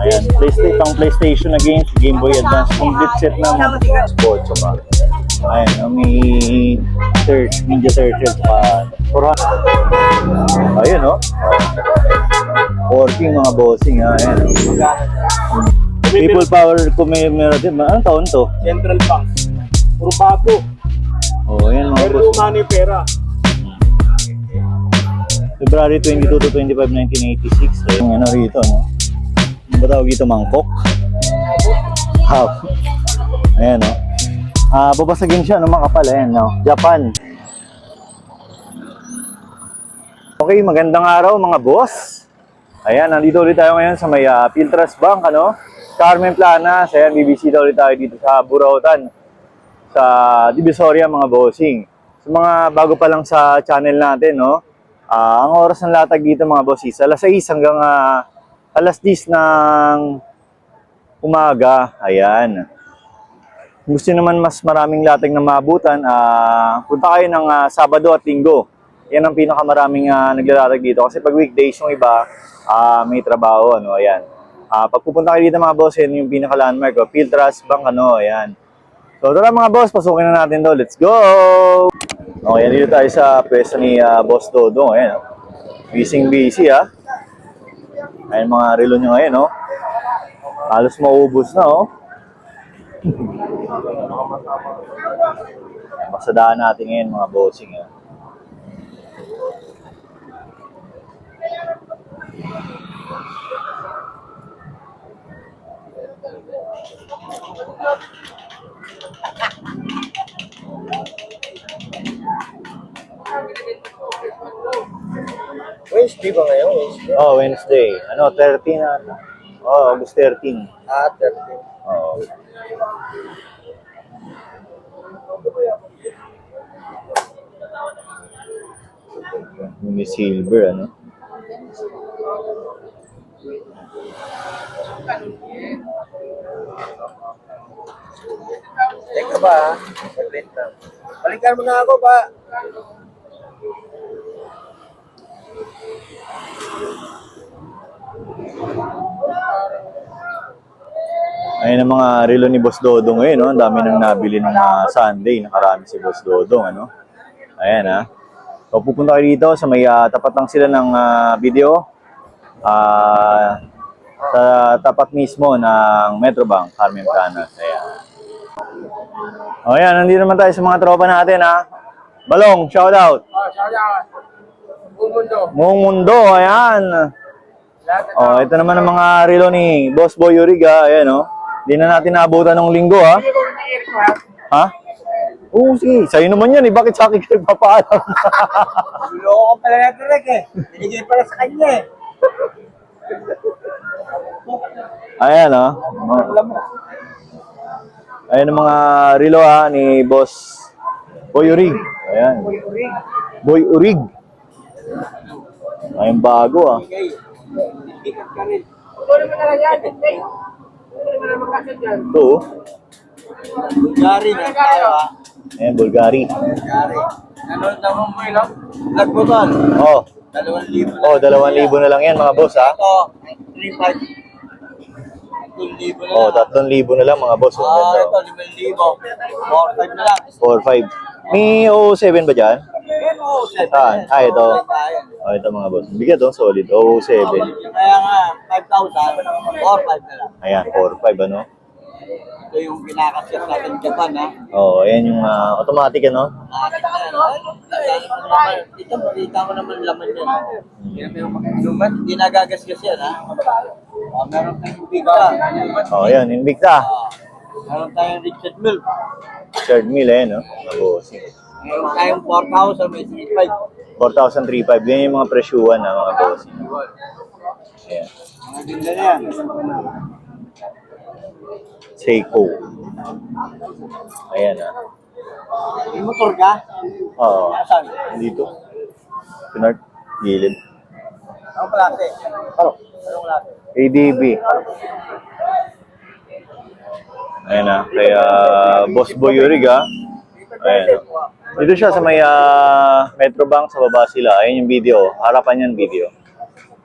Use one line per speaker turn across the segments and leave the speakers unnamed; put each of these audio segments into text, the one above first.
Ayan, PlayStation na games, Game Boy Advance, complete set ng sports. So, ayan, may Ninja Turtles pa. 400. Ayun, no? Working mga bossing, ha? Ayan. People Power Commemorative. Anong taon to?
Central Bank. Puro bago.
Oh, ayan mga
Pero
boss.
umani pera.
February 22 to 25, 1986. Ayun, ano rito, no? Ano ba tawag dito? Mangkok? Half. Ayan, no? Babasagin siya, no? Makapal, ayan, no? Japan. Okay, magandang araw mga boss. Ayan, nandito ulit tayo ngayon sa may Philtras Bank, ano? Carmen Planas. Ayan, bibisita ulit tayo dito sa Burautan, sa Divisoria mga bossing. Sa mga bago pa lang sa channel natin, no? Ang oras ng latag dito mga bossing, alas 6 hanggang alas 10 ng umaga. Ayan. Kung gusto naman mas maraming latag na maabutan, punta kayo ng Sabado at Linggo. Yan ang pinakamaraming naglalatag dito. Kasi pag weekdays yung iba, may trabaho, ano, ayan. Pag pupunta kayo dito mga boss, yan yung pinaka-landmark, Philtras Bank, ano, ayan. So tara mga boss, pasukin na natin to. Let's go! Okay, dito tayo sa pwesto ni Boss Dodong, ayan. Busy, ha. Ayan mga relo nyo ngayon, no. Halos maubos na, oh. Pasadaan natin ngayon mga bossing, ha.
Wednesday ba ngayon? Wednesday?
Oh, Wednesday. Ano, 13 na. Oh, August 13.
13.
Oh. May silver, ano?
Teka ba, ha? Saglit lang. Balikan mo na ako ba?
Ayun ang mga relo ni Boss Dodong ngayon, no? Ang dami nang nabili ng Sunday. Nakarami si Boss Dodong, ano? Ayan, ha? So, pupunta kayo dito sa may tapat lang sila ng video. Sa tapat mismo ng Metrobank, Carmen Planas. Ayan. O, ayan. Nandito naman tayo sa mga tropa natin, ha? Balong, shout out.
Shout out. Mundo.
Buong mundo, ayan. Oh, ito naman ang mga relo ni Boss Boy Uriga, ayan, oh. Hindi na natin naabutan ng linggo, ha? Ha? Oo, sige. Sa'yo naman yan, eh. Bakit sa akin kayo papaalam?
Loko ka pala na direk, eh. Binigay pala sa kanya, eh.
Ayan, oh. Ayan ang mga relo, ha, ni Boss Boy Urig. Ayan. Boy Urig. Ayun bago, ah.
Ikat ka rin. Ito naman na lang yan. Ito naman naman kasi dyan.
Ito, oh.
Bulgari na tayo, ha?
Ayan, Bulgari.
Bulgari. Nanood naman mo yun, ha? Vlog mo doon.
Oh.
2,000 lang.
Oh, 2,000 na lang yan, mga boss, ha?
Ito, 3,500. 3,000 na
Oh,
lang.
3,000 na lang, mga boss. Ang ganda,
Ito, 5,000. 4,500 na lang.
4,500. May 07 ba dyan?
Yan, oo, 7.
Saan? Ito. Oh, ito mga boss. Bigat, oh, solid. 07.
Kaya nga, 5,000, 4,500 na lang.
Ayan, 4,500, ano?
Ito yung pinaka-set natin sa Japan, ha?
Oh, ayan yung automatic, ano?
Ito, makita ko naman laman yan. Lumat, hindi nagagasgas yan, ha? Meron tayong Invicta.
Oh, ayan, Invicta.
Meron tayong Richard Mill.
Third meal, ayan, no? Mga boss.
Meron tayong 4,000, may 3,500.
4,350. Yan yung mga presyuhan, ha, mga boss. Ayan.
Mga ganda na yan.
Seiko. Ayan, ha.
May motor ka?
Oo.
Saan?
Dito. Pinart. Gilid.
Anong klase?
Ano?
Anong klase?
ADB. Ayan na. Kaya Boss Boy Uriga. Ayan na. Dito siya sa may Metrobank, sa baba sila. Ayan yung video. Harapan yan video.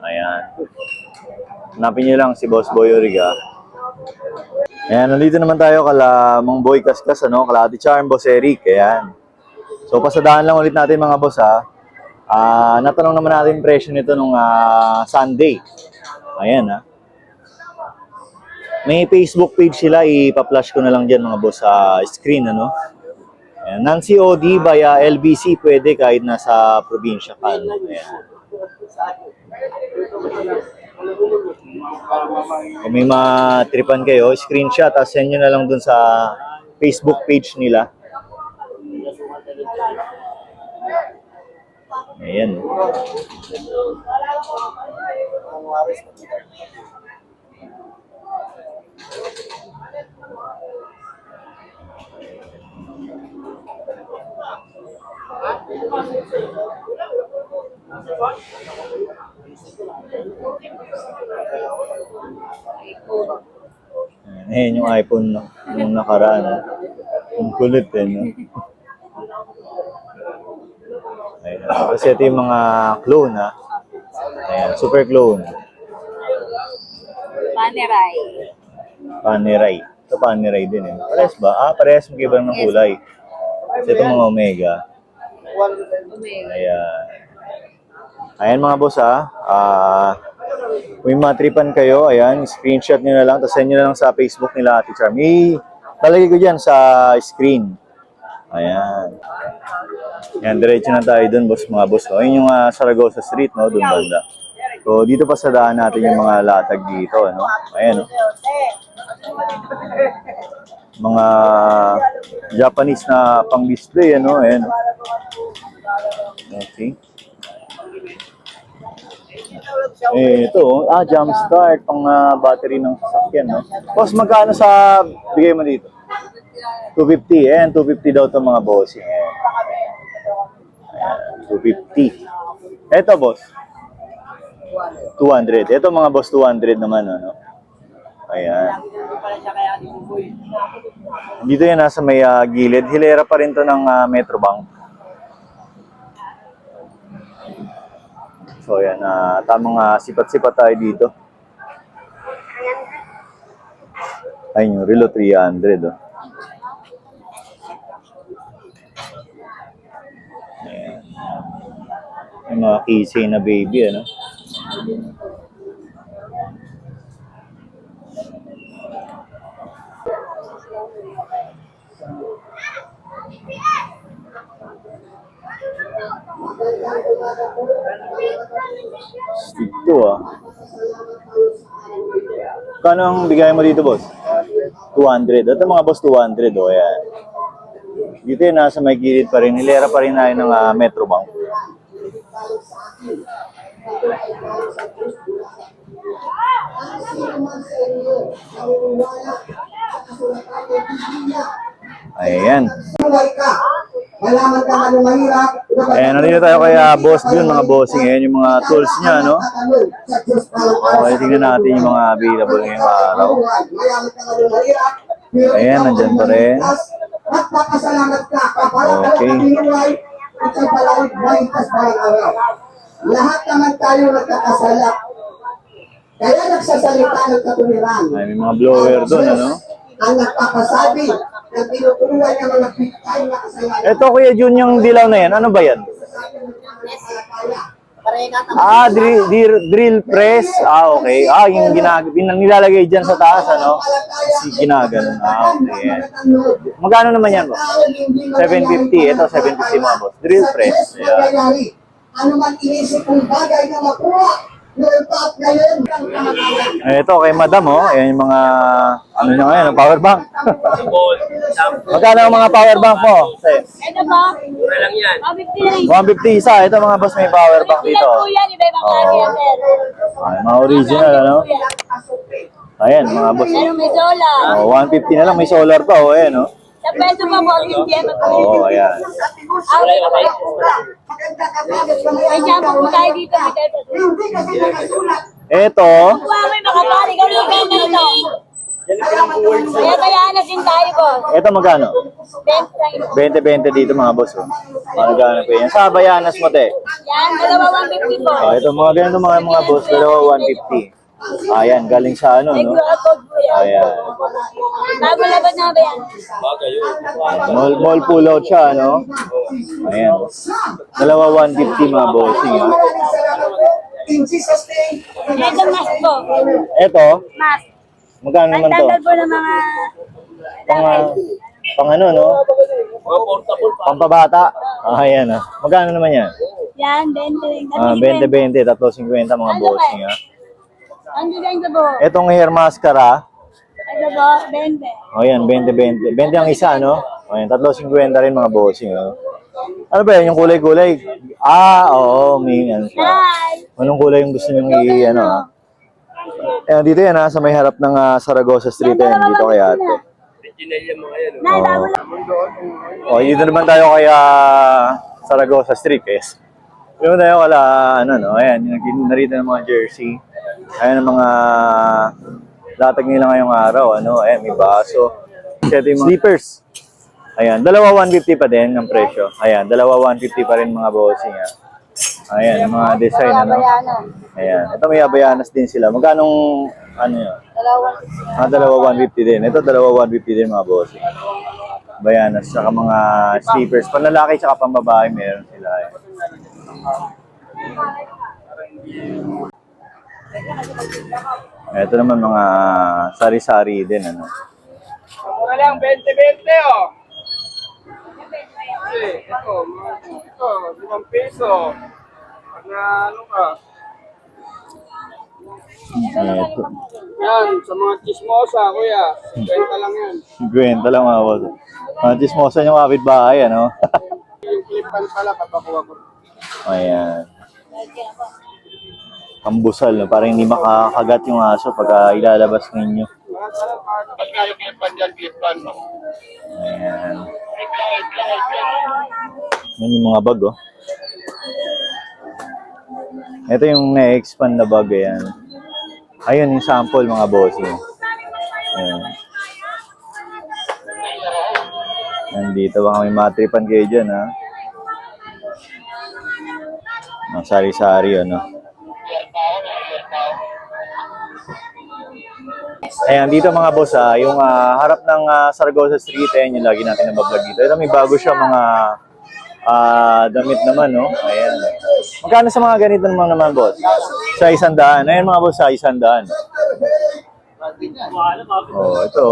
Ayan. Hanapin nyo lang si Boss Boy Origa. Ayan, nandito naman tayo kala Mang Boy Kaskas, ano, kala Ate Charm, Boss Eric, ayan. So, pasadaan lang ulit natin mga boss, ha. Natanong naman natin yung presyo nito nung Sunday. Ayan, ha. May Facebook page sila, ipa-flash ko na lang dyan mga boss sa screen, ano. Ayan, non-COD via LBC, pwede kahit nasa probinsya ka, ano. Ayan. Kung may matripan kayo, screenshot, tapos send nyo na lang dun sa Facebook page nila. Ayan. Ayan yung iPhone, no? Yung nakaraan, no? Ang kulit, eh, no? Ayan. Kasi ito yung mga clone, ha? Ayan, super clone.
Paneray.
Paneray. Ito paneray din, eh. Parehas ba? Parehas mag-iba ng kulay. Kasi ito mga Omega.
Omega.
Ayan. Ayan mga boss, ha? Kung may matripan kayo, ayan, screenshot nyo na lang, tapos send nyo na lang sa Facebook nila, Ate Charm. Talagay ko dyan sa screen. Ayan. Ayan, diretso na tayo dun, boss, mga boss. No? Ayun yung Saragossa Street, no? Dun banda. So, dito pa sa daan natin yung mga latag dito, no? Ayan, no? Mga Japanese na pang-display, ano? Ayan, no? Okay. Ito, jump start, pang battery ng sasakyan, no? Boss, magkano sa bigay mo dito? 250, ayan, 250 daw ito mga boss. Ayan, 250. Ito, boss. 200. Ito mga boss, 200 naman, ano? Ayan. Dito yan, nasa may gilid. Hilera pa rin to ng Metrobank. So, ayan, tamang sipat-sipat tayo dito. Ayun, yung Relo 300, oh. Ayan. Yung mga keychain na baby, ano? Stick to, ah. Kano ang bigay mo dito, boss? 200. Ito mga boss, 200, oh, ayan. Dito yun, nasa may gilid pa rin. Hilera pa rin tayo ng Metrobank. Ayan.
Malaman ka man ng mahirap.
Ayan, nandito tayo kay Boss Jun, mga bossing. Ayan yung mga tools niya, no? Okay, tingnan natin yung mga available ngayong araw.
Malaman ka man ng mahirap.
Ayan, nandyan pa rin.
At makasalamat ka.
Okay.
Ikaw palawig na itas parang araw. Lahat naman tayo nagkakasala. Kaya nagsasalita ng katuwiran.
Ay, may mga blower doon, ano?
Ang nagpapasabi ng tinuturuan ng mga bitay na kasalanan.
Ito, Kuya Jun, yung dilaw na yan. Ano ba yan? Drill press. Okay. Yung nilalagay dyan sa taas, ano? Ginaganon. Okay. Yan. Magkano naman yan, boss? 750. Ito, 750 mga boss. Drill press. Ayan.
Ano man inisip kong bagay na makuha, noon pa at ngayon.
Ito, kay madam, oh. Ayan yung mga, ano nyo ngayon, power bank. Magkano ang mga power bank mo?
Ito ba? Mura lang yan.
150 isa. Ito mga boss, may power bank dito.
Ilan po yan? Iba-ibang klase yan, sir.
Ay, mga original, ano? Ayan, mga boss.
Pero may solar.
150 na lang, may solar pa, oh. Ayan, oh.
Sa peso pa po, hindi yan.
Ayan.
May shampoo po tayo dito.
Hindi kasi nakasulat.
Ito,
Wow, may makapal. Ikaw yung ganda nito. Kaya natin tayo, boss.
ito magkano?
20 lang.
20-20 dito mga boss, oh. Magkano pa yan? Sa Bayanas mo, te.
Yan, dalawa 150 po.
Ito mga ganito mga boss, dalawa 150. Ayan, galing sa ano,
May
no?
QR code po yan.
Ayan.
Laban na ba yan?
Mall pull out siya, no? Ayan. Dalawa 150 mga bossing, ha?
In Jesus' name.
Ito mas po.
Eto,
Mas.
magkano naman to?
Pantanggal po ng mga...
Pang ano, no? Pampabata. Ayan, ha? Magkano naman yan?
Yan, 20.
20-20, 350 mga bossing, ha?
Ang design ko po.
Etong hair mascara,
Ito po, 20.
o yan, 20-20. 20 ang isa, no? O yan, 350 rin mga bossing, no? Ano ba yan, yung kulay-kulay? Oo, may ano siya.
Hi!
Anong kulay yung gusto nyo ano, ha? Ayan, dito yan, ha? Sa may harap ng Saragossa Street, yan, dito kay ate.
Nay, bago lang.
O, dito naman tayo kay Saragossa Street, guys. Dito tayo kala, ano, no? Ayan, yung narito ng mga jersey. Ayan ang mga latag nila ngayong araw, ano? Ayan, may baso. Ito yung mga slippers. Ayan, dalawa 150 pa din ang presyo. Ayan, dalawa 150 pa rin mga bossing, ha? Ayan, yung mga design, ano? Ayan, ito may Abayanas din sila. Magkanong, ano yun? Dalawa 150 din. Ito, dalawa 150 din mga bossing. Abayanas, saka mga slippers. Panlalaki, saka pambabae, meron sila. Ayan. Ito naman mga sari-sari din, ano?
Mura lang, 20-20 oh. Ito, 5 piso. Pag na ano ka.
Ito.
Yan, sa mga chismosa, kuya. 20 lang yan.
50 lang mga boss. Mga chismosa yung kapitbahay, ano?
Yung clip-pan pala, papakuha ko.
Ayan. Pambusal, no? Para hindi makakagat yung aso pag ilalabas ninyo.
Ba't nga yung clip-pan dyan, clip-pan?
Ayan. Yan yung mga bag, oh. Ito yung na-expand na bag, ayan. Ayun yung sample, mga bossing. Ayan. Nandito baka may matripan kayo dyan, ha? Ang sari-sari, ano? Ayan, dito mga boss, yung harap ng Saragossa Street, ayan yung lagi natin nabablog dito. Ito may bago siya mga damit naman, no? Ayan. Magkano sa mga ganito naman, boss? Sa 100. Ayan mga boss, sa 100. Oh, ito.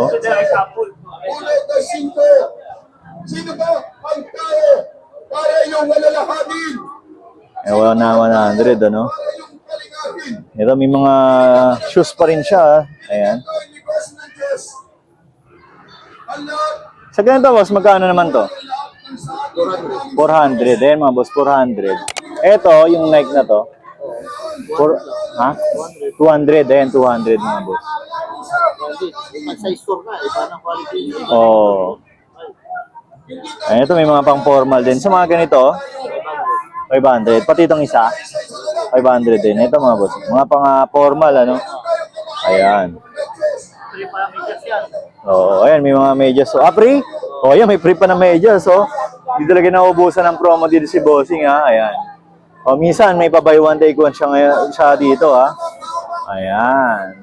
Sino ba ang tao para iyong alalahanin?
Wala na 100, ano?
Para iyong palingapin?
Ito, may mga shoes pa rin siya. Ayan.
Ang libas ng Diyos. Ang lahat
Sa ganito, boss, magkano naman to?
ng sa ating
400. Ayan, mga boss, 400. Ito, yung Nike na to. 200. Ayan, 200, mga boss.
Sa store na, iba ng quality.
Oh. Ayan, ito may mga pang-formal din. Sa mga ganito, 500. Pati itong isa, 500 din. Ito mga boss, mga pang-formal, ano? Ayan. Oo, ayan, may mga medyas. So, free? Oh, ayan, may free pa na medyas. So, hindi talaga naubusan ng promo dito si Bossing, ha? Ayan. O, minsan, may pa-buy one take one siya, siya dito, ha? Ayan.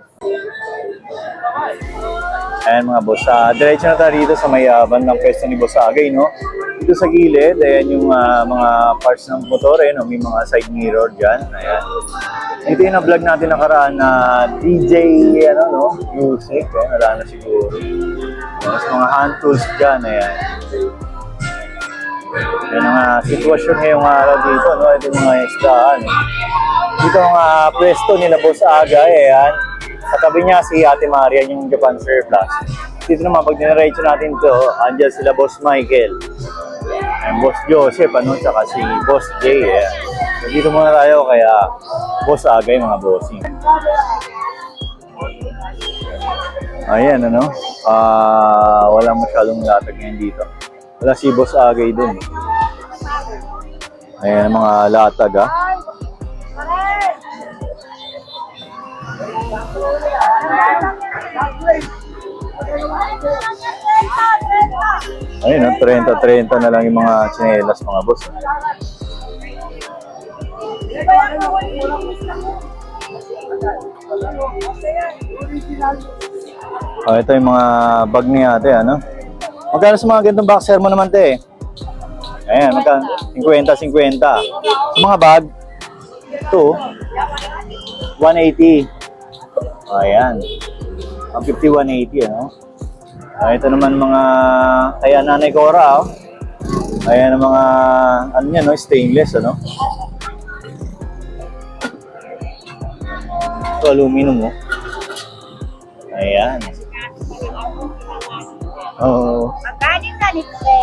Ayan mga boss, diretso na tayo dito sa may bandang pwesto ni Boss Agay, no? Dito sa gilid, ayan yung mga parts ng motor, no? May mga side mirror dyan, ayan. Ito yung na-vlog natin nakaraan na DJ, ano, no? Music, ayan, wala na siguro. Tapos mga hand tools dyan, ayan. Ayan ang sitwasyon ngayong araw dito, no? Ito yung mga isdaan. Dito ang pwesto nila Boss Agay, ayan. Katabi niya si Ate Maria yung Japan Surplus. Dito naman, pag diniretso natin ito, andyan sila Boss Michael. And Boss Joseph, ano, tsaka si Boss Jay. Ayan. So, dito muna tayo kaya Boss Agay, mga bossing. Ayan, ano, wala masyadong latag ngayon dito. Wala si Boss Agay dun. Ayan, mga latag, ha. Ayun, 30-30 na lang yung mga tsinelas, mga boss. Oh, ito yung mga bag ni ate, ano? Magkano sa mga ganitong boxer mo naman, te? Ayan, magkano? 50-50. Sa mga bag, ito, 180. Ayan. 150-180, ano? Ito naman mga, kaya Nanay Cora, oh. Ayan ang mga, ano yan, no? Stainless, ano? Ito, aluminum, oh. Ayan. Oo.
Magkano ka nito?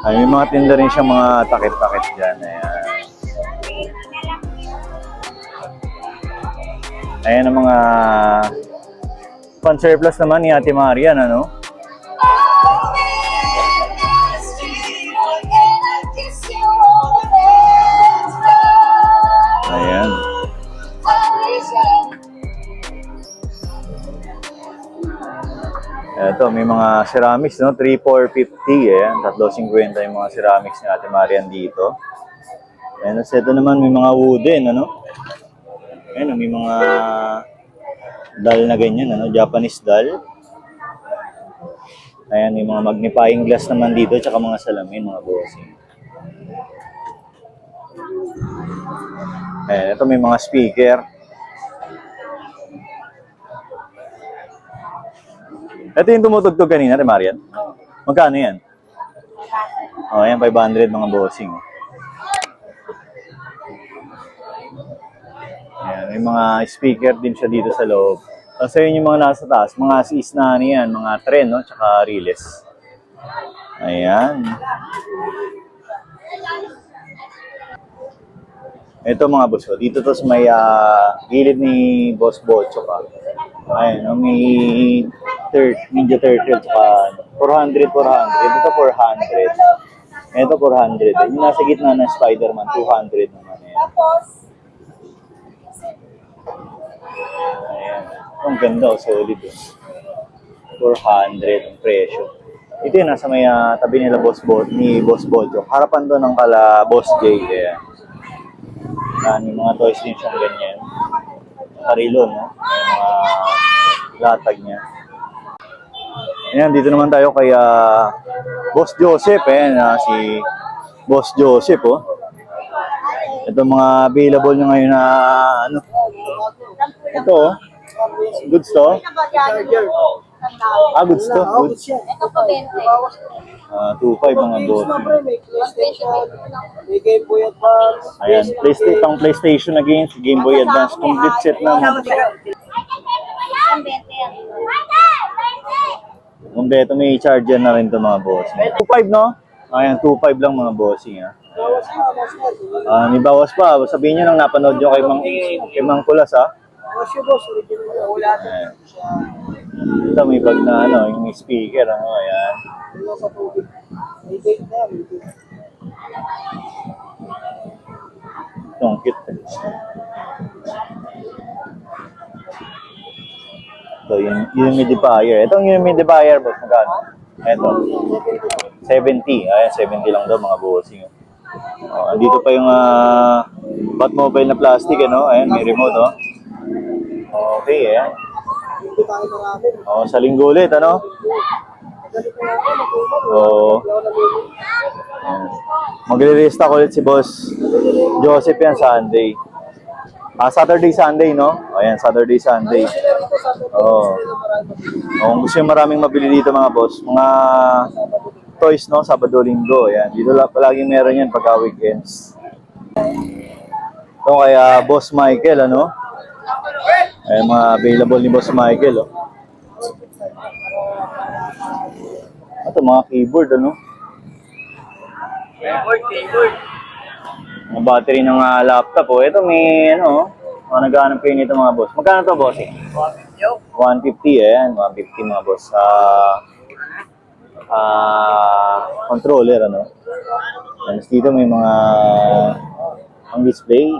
Ay, may mga tinda rin siya mga takip-takip dyan. Ayan. Ayan ang mga pan-surplus naman ni Ate Marian, ano? Ayan. Ito, may mga ceramics, no? 3,450, ayan. 3,50 yung mga ceramics ni Ate Marian dito. Ayan, so ito naman may mga wooden, ano? Ayan, may mga doll na ganyan, ano? Japanese doll. Ayan, may mga magnifying glass naman dito, tsaka mga salamin, mga bossing. Ayan, ito may mga speaker. Ito yung tumutugtog kanina, Ate Marian. Magkano yan? Oh, ayan, 500 mga bossing. Ayan, may mga speaker din siya dito sa loob. Tapos ayun yung mga nasa taas, mga sis na ano yan, mga tren, no? Tsaka riles. Ayan. Ito mga boss, oh. Dito to sa may gilid ni Boss Bocho pa. Ayan, no? May Ninja Turtle tsaka 400. Ito 400. Ito 400. Yung nasa gitna ng Spider-Man, 200 naman. Ayan. Ayan. Ang ganda, oh, solid. Oh. 400 ang presyo. Ito yung nasa may tabi nila ni Boss Bocho. Harapan doon ng kala Boss J. Ayan. May mga toys din siyang ganyan. Karilo, no? May mga latag niya. Ayan, dito naman tayo kay Boss Joseph. Ayan, si Boss Joseph, oh. Ito mga available nyo ngayon na, ano? Ito, oh. Goods to? Goods to. Goods.
Ito po 20.
2.5 mga boss.
May PlayStation, may Game Boy Advance.
Ayan, PlayStation na games, Game Boy Advance, complete set na.
Ang 20 yan.
Kompleto may charger na rin to mga boss. 2.5 no? Ayan, 2.5 lang mga bossing ha. May bawas pa. Sabihin nyo nang napanood nyo kay Mang Kulas ha. Ayan. Ito may bag na ano, yung speaker ano, ayan. Itong cute. Ito, yung humidifier. Itong humidifier, boss, magkano? Ito. 70. Ayan, 70 lang daw mga bossing. Andito pa yung Batmobile na plastic, ano? Ayan, may remote, oh. Okay, ayan. Sa linggo ulit, ano? Magre-restock ulit si Boss Joseph yan Sunday. Saturday, Sunday, no? Ayan, Saturday, Sunday. Kung gusto yung maraming mabili dito mga boss, mga toys, no? Sabado, Linggo. Ayan, dito palagi meron yan pagka weekends. Ito kaya Boss Michael, ano? Ayan, mga available ni Boss Michael, oh. Ito, mga keyboard, ano?
Keyboard.
Mga battery ng laptop, oh. Ito may, ano, mga naghahanap kayo nito mga boss. Magkano to, boss? 150, ayan. 150 mga boss. Controller, ano? Tapos dito may mga ang display.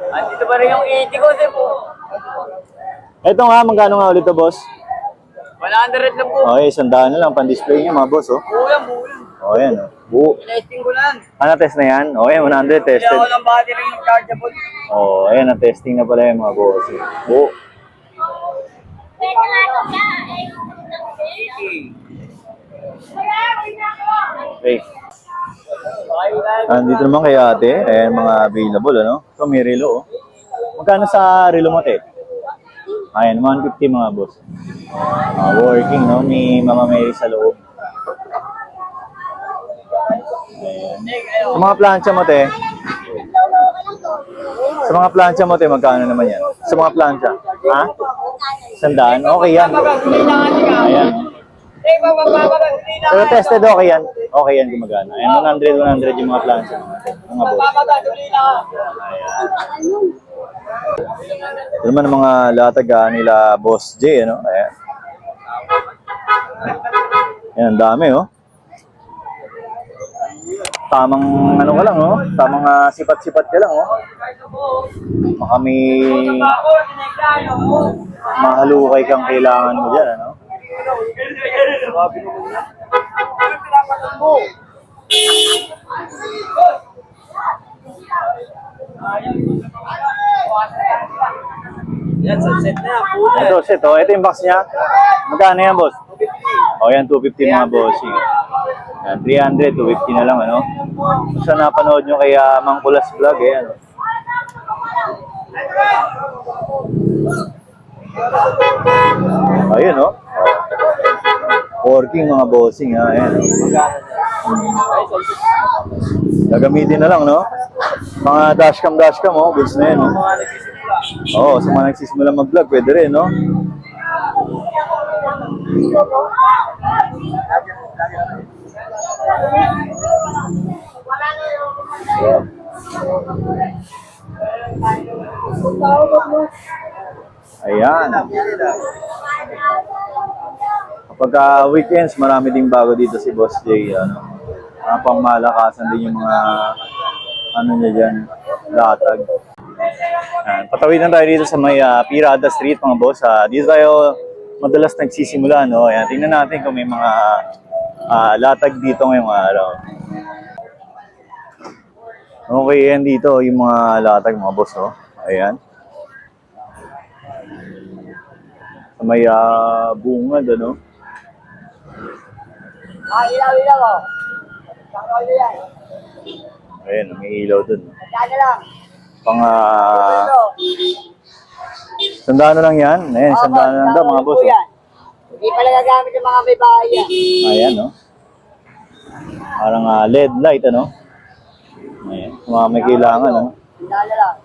Andito pa rin yung 80 ko, po.
Ito nga, magkano nga ulit to, boss?
100 lang po.
Okay, 100 na lang pan-display niya mga boss, oh.
Buo yan, buo yan.
Oh, yan, oh. Buo.
Testing ko lang.
Ano, test na yan? Okay, 100
Hindi
tested.
ako ng battery chargeable.
Oh, ayan, ang testing na pala yung mga boss. Buo.
Pwede nga ito ka.
Okay. Andito naman kay ate, ayan mga available, ano? So, may relo, oh. Magkano sa relo mo, te? Ayan, 150 mga boss. Working, no? May Mama Mary sa loob. Ayan. Sa mga plancha mo, te? Sa mga plancha mo, te, magkano naman yan? Sa mga plancha? Ha? 100? Okay yan. Ayan. Pero tested, okay yan. Okay yan gumagana. Ayan, 100 yung mga plancha. Mga boss. Ayan. Ito naman ang mga latag nila Boss J, ano? Ayan. Ayan, ang dami, oh. Tamang, ano ka lang, oh. Tamang sipat-sipat ka lang, oh. Baka may mahalukay kang kailangan mo dyan, ano?
Yan, sunset na. Puno.
Ito, set, oh. Ito yung box niya. Magkano yan, boss? O, yan, 250 mga bossing. Yan, 300, 250 na lang, ano? Kung saan napanood nyo kay Mang Kulas Vlog, eh, ano? Ayun, oh. Working mga bossing, ha? Ayan, oh. Gagamitin na lang, no? Mga dashcam, oh. Goods na yan, no? Oo, sa mga nagsisimula mag-vlog, pwede rin, no? Ayan. Kapag weekends, marami ding bago dito si Boss J. Ano? Pangmalakasan din yung mga ano niya dyan, latag. Ayan. Patawid na tayo dito sa may Pirada Street, mga boss. Dito tayo madalas nagsisimula, no? Ayan, tingnan natin kung may mga latag dito ngayong araw. Okay, yan dito yung mga latag, mga boss, oh. Ayan. Sa may bungad, ano?
Ilaw, oh. Saan yan?
Ayan, may ilaw dun.
Saan lang?
Pang 100 na lang yan. Ayan, 100 na lang daw, mga boss. Oh.
Hindi pala gagamit ng mga may bahay yan.
Ayan, no? Parang LED light, ano? Ayan, mga may kailangan, ano?
Saan lang?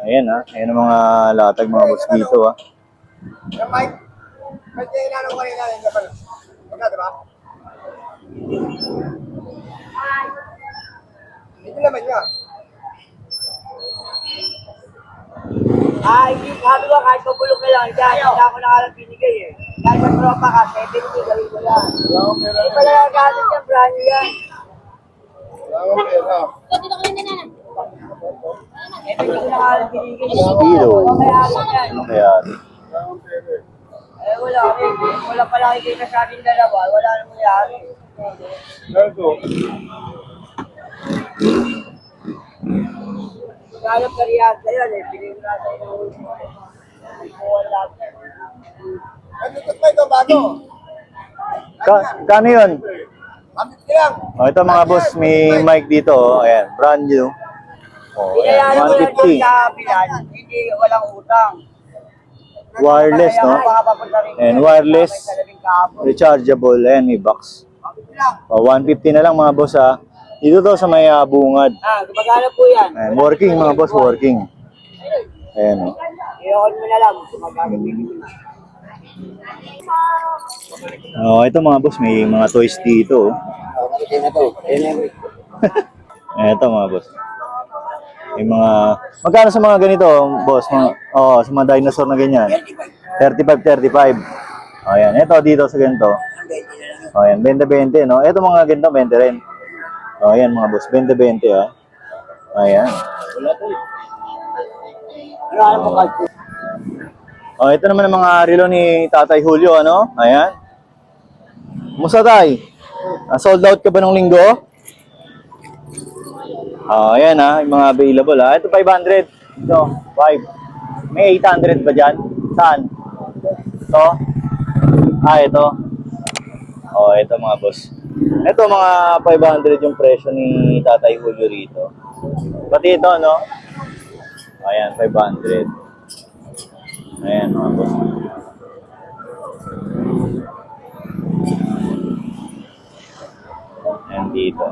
Ayan, ha? Ayan ang mga latag, mga boss dito, ha?
Mike, may kailangan ko kanina yung gaban. Wala, di ba? Ito naman niya.
Hindi, sabi ko kahit pabulok ka lang, hindi ako nakalang binigay eh. Kahit sa tropa ka, 70, gawin ko lang. Hindi pala gagamit yung brand new yan.
Wala akong pera.
Ito yung nakalang binigay.
Hero.
Kaya ako yan.
Ano kaya?
Wala akong pera.
Wala rin. Wala pala kikita sa ating dalawa, wala nang mangyari.
Narito.
Kalap ka riyan sa'yo, pinigil natin yung wala.
Ano ito ito, bago?
Kano yun?
Amit ka lang.
Oh, ito mga boss, may mic dito, oh. Ayan, brand new. Oh,
Binayaran ko lang doon
150.
sa pilan, hindi walang utang.
Wireless, no? And wireless, rechargeable, ayan, may box. Oh, 150 na lang mga boss, ha. Dito to sa may bungad.
Gumagana po yan.
Ayan, working mga boss, working. Ayan, oh.
I-on mo na lang. Gumagamit mo na.
Oh, ito mga boss, may mga toys dito, oh.
Okay na to.
Ito mga boss. May mga... Magkano sa mga ganito, boss? Mga, sa mga dinosaur na ganyan. 35. Ayan, ito dito sa ganito. Ayan, 20, no? Ito mga ganito, 20 rin. Ayan mga boss, 20, ha. Ayan.
Ano alam mo kahit
Oh, ito naman ang mga relo ni Tatay Julio, ano? Ayan. Musta tay? Sold out ka ba nung linggo? Ayan yung mga available Ito 500. Ito, 5. May 800 ba dyan? Saan? Ito? Ito. Ito mga boss. Ito mga 500 yung presyo ni Tatay Julio rito. Pati ito, no? Ayan, 500. Ayan mga boss. Ayan dito.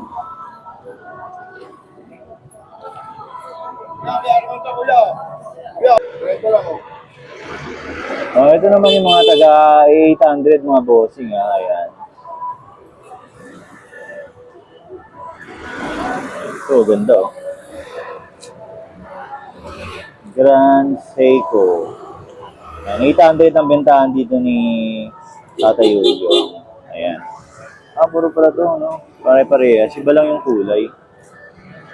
Ito naman yung mga taga 800 mga bossing ayan. Ito, ganda Grand Seiko. Ayan, 800 ang bentahan dito ni Tatay Julio. Ayan. Puro pala to, no? Pare-parehas. Iba lang yung kulay.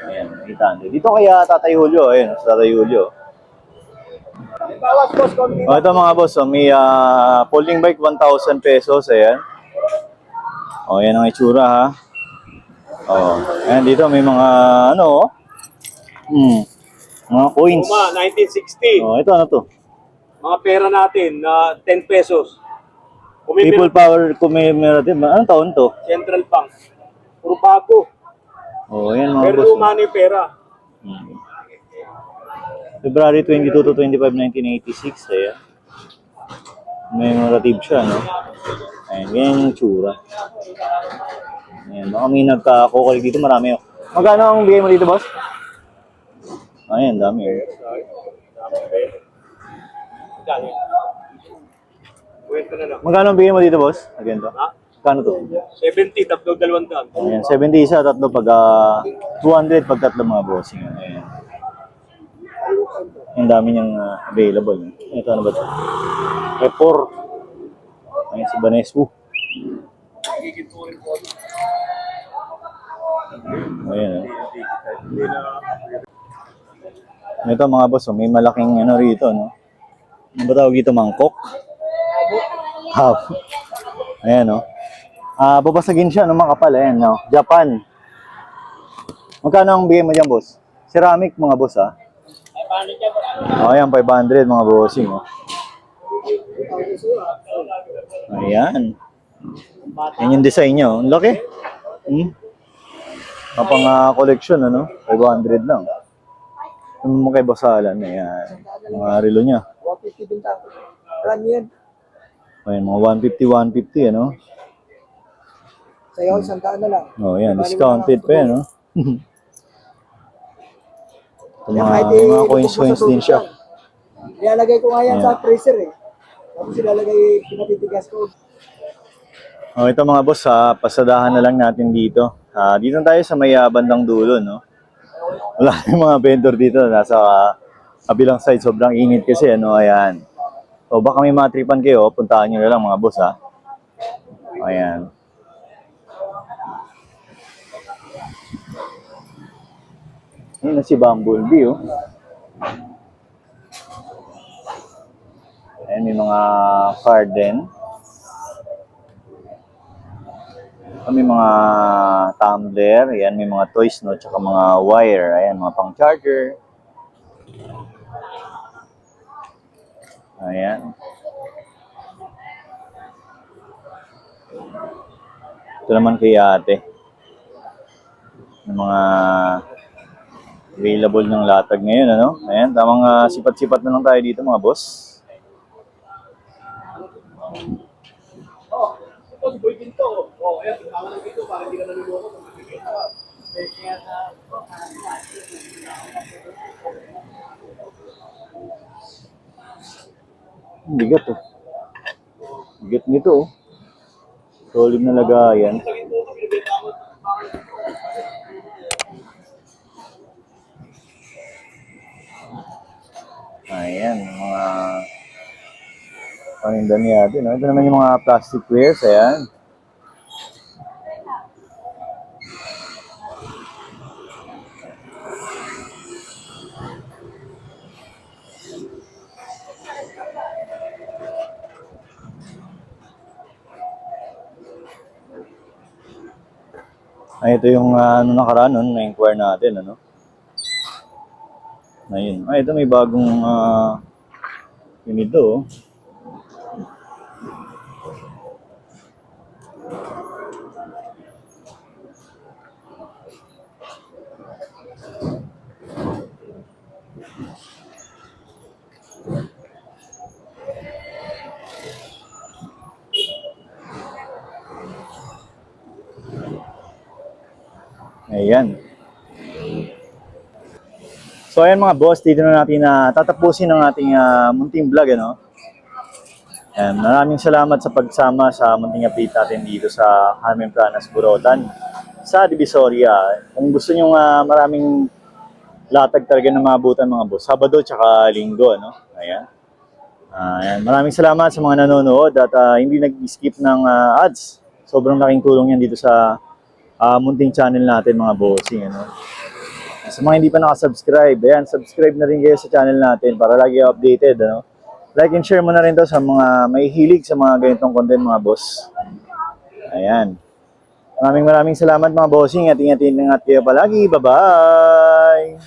Ayan, 800. Dito kaya Tatay Julio. Ayan, sa Tatay Julio.
bawas boss konti.
Ito mga boss, may folding bike 1,000 pesos. Ayan. Ayan ang itsura ha. Ayan dito may mga mga coins.
1960.
Ito ano to?
Mga pera natin na 10 pesos.
People Power Commemorative. Anong taon to?
Central Bank. Puro bago.
Ayan mga
Pero
boss.
lumano yung pera.
February 22 to 25, 1986. Ayan. Commemorative siya, no? Ayan, ganyan yung tsura. Ayan, baka may nagkakukuli dito. Marami Magkano ang bigay mo dito, boss? Ayan, dami.
Kwento na lang.
Magkano ang bigay mo dito, boss? Again to. Magkano to?
70, tatlo 200.
Ayan, 70 isa, tatlo pag 200 pag tatlo mga bossing. Ayan. Ang dami niyang available. Ito ano ba ito? Repor. Ayan si Banescu. Ayan. Ito mga boss, may malaking rito, no? Ano ba tawag dito? Mangkok? Hab. Ayan, no? Babasagin siya, no? Makapal. Ayan, no? Japan. Magkano ang bigay mo dyan, boss? Ceramic, mga boss, ha? Ayan, 500, mga bossing, oh. Ayan. Yan yung design niya, oh. Ang laki. Kapang collection, ano? 500 lang. Yung mga kay Basalan, ayan. Mga relo niya.
150 din tayo. Run yan.
Ayan, mga 150, ano?
Sa'yo, 100 na lang.
Ayan, discounted pa yan, no?
Yan,
Mga coins din siya.
Nilalagay ko nga yan
Ayan.
sa freezer eh. Tapos ilalagay, pinatitigas ko.
Ito mga boss, pasadahan na lang natin dito. Dito tayo sa may bandang dulo, no? Wala yung mga vendor dito. Nasa kabilang side, sobrang init kasi, ano? Ayan. So baka may matripan kayo, puntahan nyo na lang mga boss, ha? Ayan. Ayan na si Bumblebee, oh. Ayan, may mga card din. May mga tumbler, ayan, may mga toys, no, tsaka mga wire, ayan, mga pang charger. Ayan. Ito naman kay ate. Yung mga available ng latag ngayon, ano? Ayan, tamang sipat-sipat na lang tayo dito, mga boss.
Ito, si Boy Ginto. Ayan, tingnan lang dito para hindi ka naluloko.
Bigat, oh. Bigat nito, oh. Solid na lagayan. Ayan, mga paninda niya natin. No? Ito naman yung mga plastic wares. Ayan. Ay, ito yung ano nakaraan nun, na-inquire natin, ano? Ayun. Ay, ito may bagong unito, oh. Ayan. So ayan mga boss, dito na natin tatapusin ang ating munting vlog, ano? And maraming salamat sa pagsama sa munting update natin dito sa Carmen Planas, Burautan, sa Divisoria. Kung gusto nyo maraming latag talaga na maabutan mga boss, Sabado tsaka Linggo, ano? Ayan. Ayan. Maraming salamat sa mga nanonood at hindi nag-skip ng ads. Sobrang laking tulong yan dito sa munting channel natin mga bossing, ano? Sa mga hindi pa nakasubscribe, ayan, subscribe na rin kayo sa channel natin para lagi updated, ano? Like and share mo na rin to sa mga may hilig sa mga ganitong content mga boss. Ayan. Maraming salamat mga bossing at ingat kayo palagi. Bye-bye!